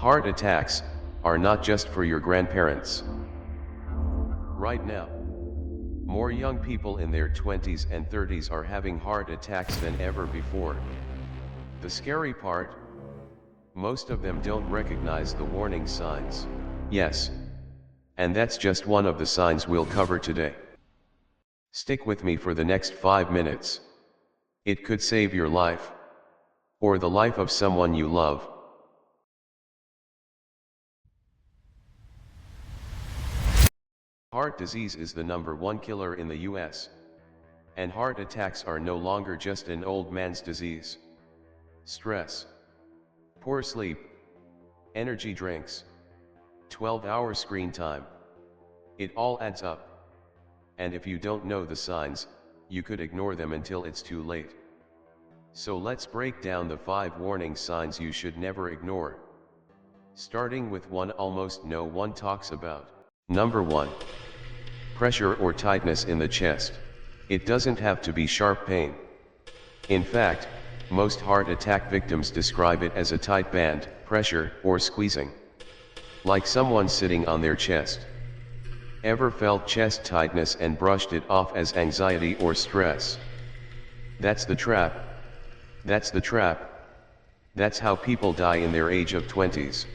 Heart attacks are not just for your grandparents. Right now, more young people in their 20s and 30s are having heart attacks than ever before. The scary part? Most of them don't recognize the warning signs. Yes. And that's just one of the signs we'll cover today. Stick with me for the next 5 minutes. It could save your life. Or the life of someone you love. Heart disease is the #1 killer in the US. And heart attacks are no longer just an old man's disease. Stress, poor sleep, energy drinks, 12-hour screen time. It all adds up. And if you don't know the signs, you could ignore them until it's too late. So let's break down the 5 warning signs you should never ignore. Starting with one almost no one talks about. Number 1. Pressure or tightness in the chest. It doesn't have to be sharp pain. In fact, most heart attack victims describe it as a tight band, pressure, or squeezing. Like someone sitting on their chest. Ever felt chest tightness and brushed it off as anxiety or stress? That's the trap. That's the trap. That's how people die in their age of 20s.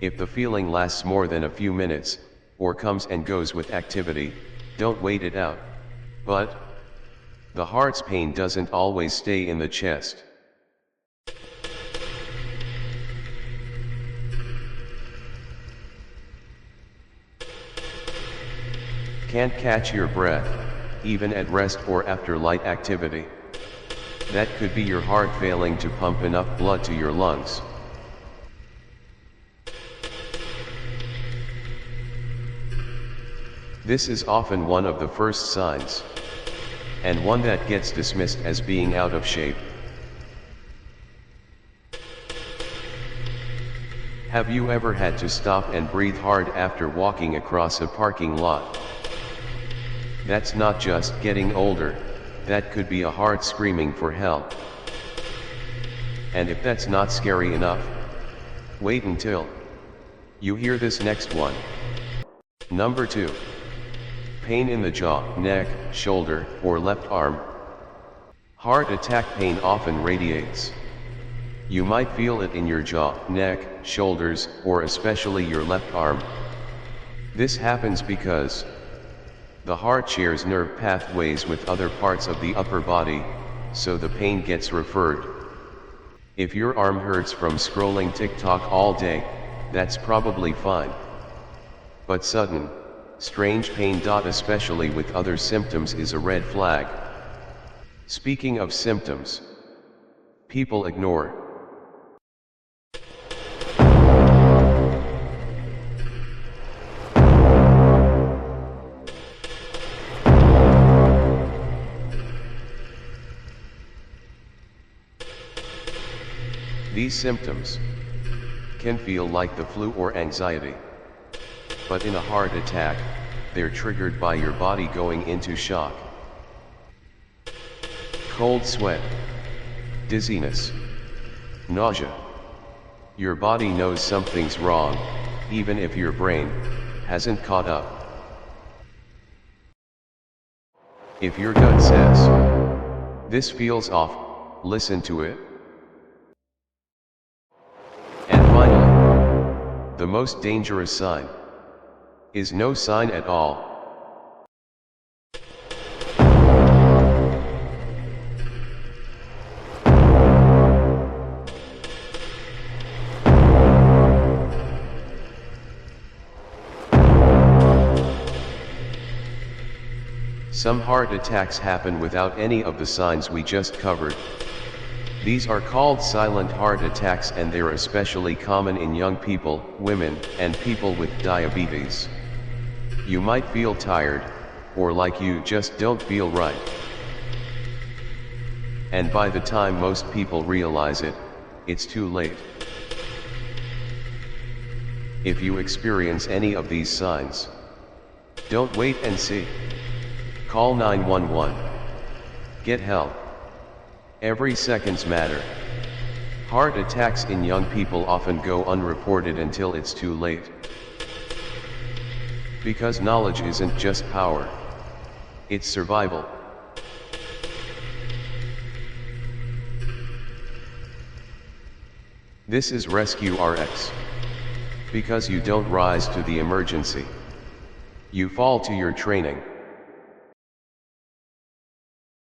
If the feeling lasts more than a few minutes, or comes and goes with activity, don't wait it out. But the heart's pain doesn't always stay in the chest. Can't catch your breath, even at rest or after light activity. That could be your heart failing to pump enough blood to your lungs. This is often one of the first signs, and one that gets dismissed as being out of shape. Have you ever had to stop and breathe hard after walking across a parking lot? That's not just getting older, that could be a heart screaming for help. And if that's not scary enough, wait until you hear this next one. Number 2. Pain in the jaw, neck, shoulder, or left arm. Heart attack pain often radiates. You might feel it in your jaw, neck, shoulders, or especially your left arm. This happens because the heart shares nerve pathways with other parts of the upper body, so the pain gets referred. If your arm hurts from scrolling TikTok all day, that's probably fine. But sudden, strange pain, especially with other symptoms, is a red flag. Speaking of symptoms, people ignore. These symptoms can feel like the flu or anxiety. But in a heart attack, they're triggered by your body going into shock. Cold sweat, dizziness, nausea. Your body knows something's wrong, even if your brain hasn't caught up. If your gut says, "This feels off," listen to it. And finally, the most dangerous sign is no sign at all. Some heart attacks happen without any of the signs we just covered. These are called silent heart attacks, and they're especially common in young people, women, and people with diabetes. You might feel tired, or like you just don't feel right. And by the time most people realize it, it's too late. If you experience any of these signs, don't wait and see. Call 911. Get help. Every seconds matter. Heart attacks in young people often go unreported until it's too late. Because knowledge isn't just power. It's survival. This is Rescue RX. Because you don't rise to the emergency. You fall to your training.